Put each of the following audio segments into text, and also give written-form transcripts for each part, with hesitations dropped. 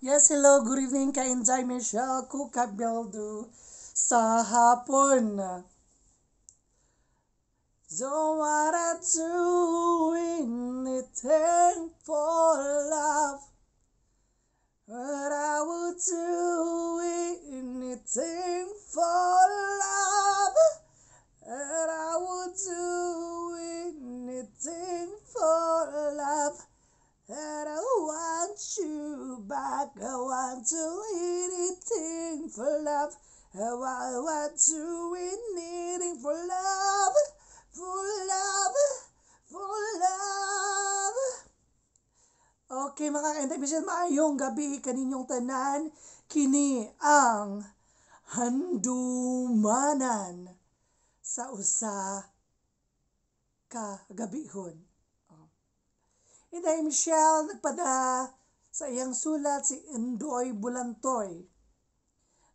Yes, hello, good evening ka Inday Michelle Kukabeldu sa hapon. Don't wanna do anything for love, but I would do anything for love, and I would do anything for love. And I want you back. I want to anything for love. I want to anything for love, for love, for love. Okay, mga kainday, Michelle, maayong gabi kaninyong tanan. Kini ang handumanan sa usa ka gabihon. Inday Michelle nagpada sa iyang sulat si Indoy Bulantoy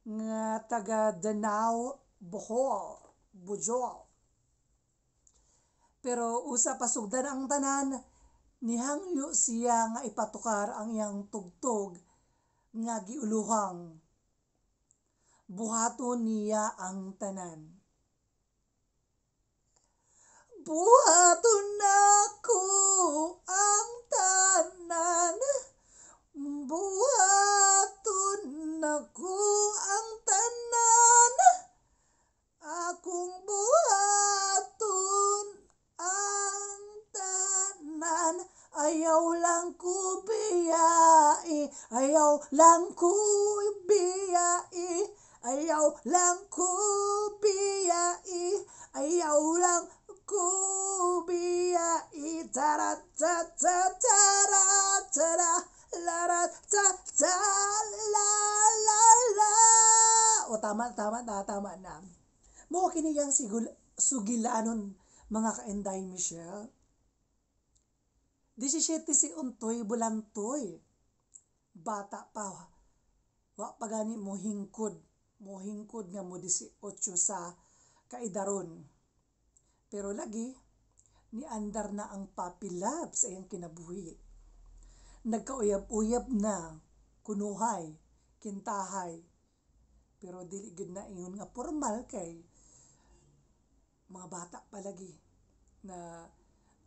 nga taga Danao, Bohol, Bujol. Pero usa pasugdan ang tanan, nihangyo siya nga ipatukar ang iyang tugtog nga giuluhang buhaton niya ang tanan. Buhaton nako ang tanan, buhaton nako ang tanan, akong buhaton ang tanan, ayaw lang ko biyai, ayaw lang ko biyai, ayaw lang ko biyai, ayaw lang kubiyai, tara ta ta tara tara lara ta ta la la la. O tama na. Mo kini yang sugilanon mga kainday Michelle. 17 si Untoy Bulantoy. Bata pa. Wa pagani mo hingkod nga mo 18 sa kaidaron. Pero lagi, ni andar na ang puppy love sa iyang kinabuhi. Nagkauyab-uyab na, kunuhay, kintahay. Pero dili gid na ingon nga formal kay mga bata pa lagi na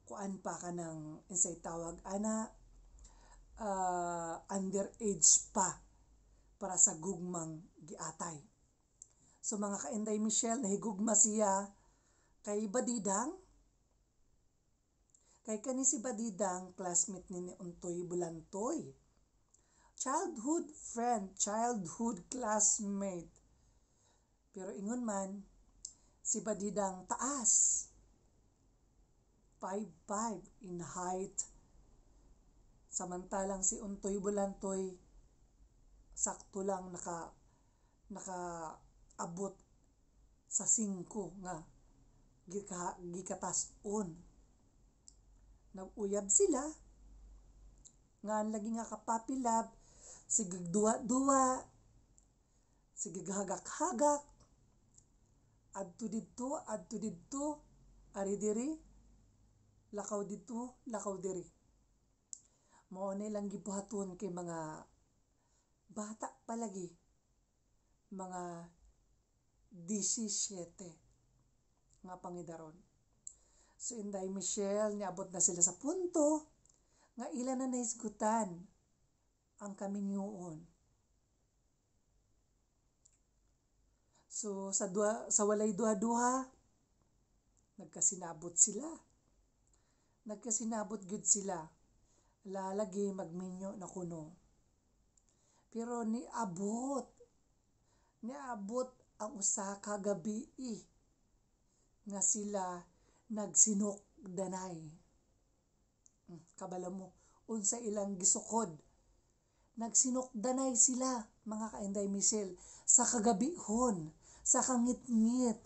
kuan pa ka ng insay tawag ana underage pa para sa gugmang giatay. So mga kainday Michelle, nahigugma siya kay Badidang. Kay kani si Badidang, classmate ni Untoy Bulantoy. Childhood friend, childhood classmate. Pero ingon man, si Badidang taas. 5'5" in height. Samantalang si Untoy Bulantoy, sakto lang nakaabot sa 5 nga gikatas-on. Nag-uyab sila nga lagi nga kapapi love, sige duwa-duwa, sige hagak-hagak, adto didto, ari diri, lakaw dito, lakaw diri. Mao na lang gibuhaton kay mga bata palagi, mga 17 nga pangidaron. So Inday Michelle, niabot na sila sa punto nga ila na naisgutan ang kaminyoon. So sa walay duha-duha, nagkasinabot gyud sila. Lalagi magminyo na kuno. Pero niabot ang usa ka gabi nga sila nagsinukdanay. Kabalo mo, unsa ilang gisukod. Nagsinukdanay sila, mga kainday Michelle, sa kagabihon, sa kangit-ngit.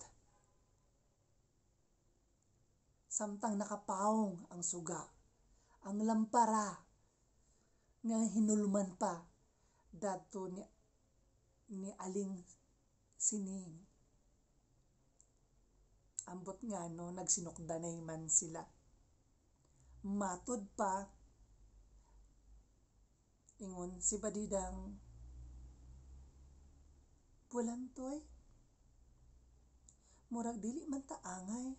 Samtang nakapawong ang suga, ang lampara, nga hinulman pa, dato ni Aling Sining. Ambot nga no, nagsinukdanay man sila. Matod pa, Ingon si Badidang, bulantoy, murag dili man ta angay.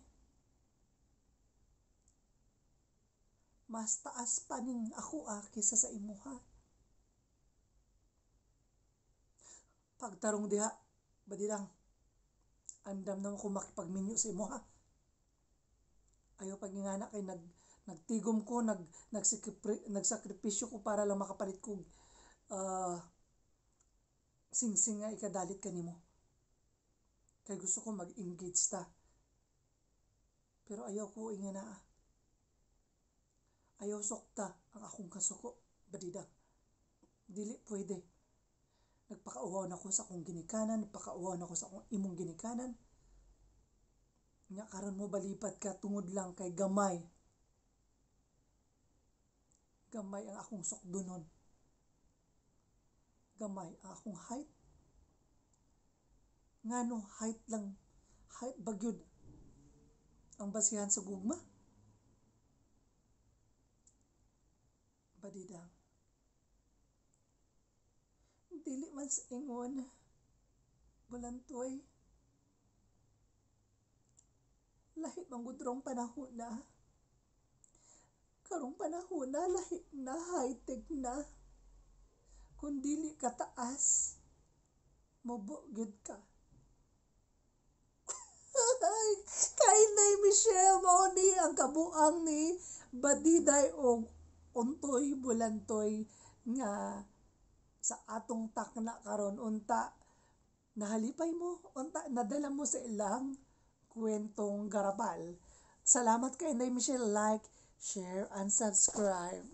Mas taas pa ning ako kisa sa imuha. Pagtarong diha, Badidang, andam na ko makipagminyo sa imuha. Ayaw pagingana kay nagtigom ko, nagsakripisyo ko para lang makapalit ko singsing nga ikadalit kanimo. Kay gusto ko mag-engage ta. Pero ayaw ko ingana. Ayaw sokta ang akong kasuko, Badidang. Dili pwede. Nagpakauhaw na ko sa akong ginikanan, nagpakauhaw na ko sa akong imong ginikanan. Nya karon mo balipat ka tungod lang kay gamay. Gamay ang akong sukdunon. Gamay ang akong height. Ngano height lang, height bagyod ang basihan sa gugma. Badidang, dili man sa ingon, bulantoy, lahi manggudrong panahon na. Karong panahon na, lahi na, high-tech na. Kung dili ka taas, mabugyod ka. Kay Nay Michelle, mao ni ang kabuang ni Badiday og Untoy Bulantoy nga sa atong takna karon unta nahalipay mo, unta nadala mo sa ilang kwentong garabal. Salamat kay Nay Michelle, like, share, and subscribe.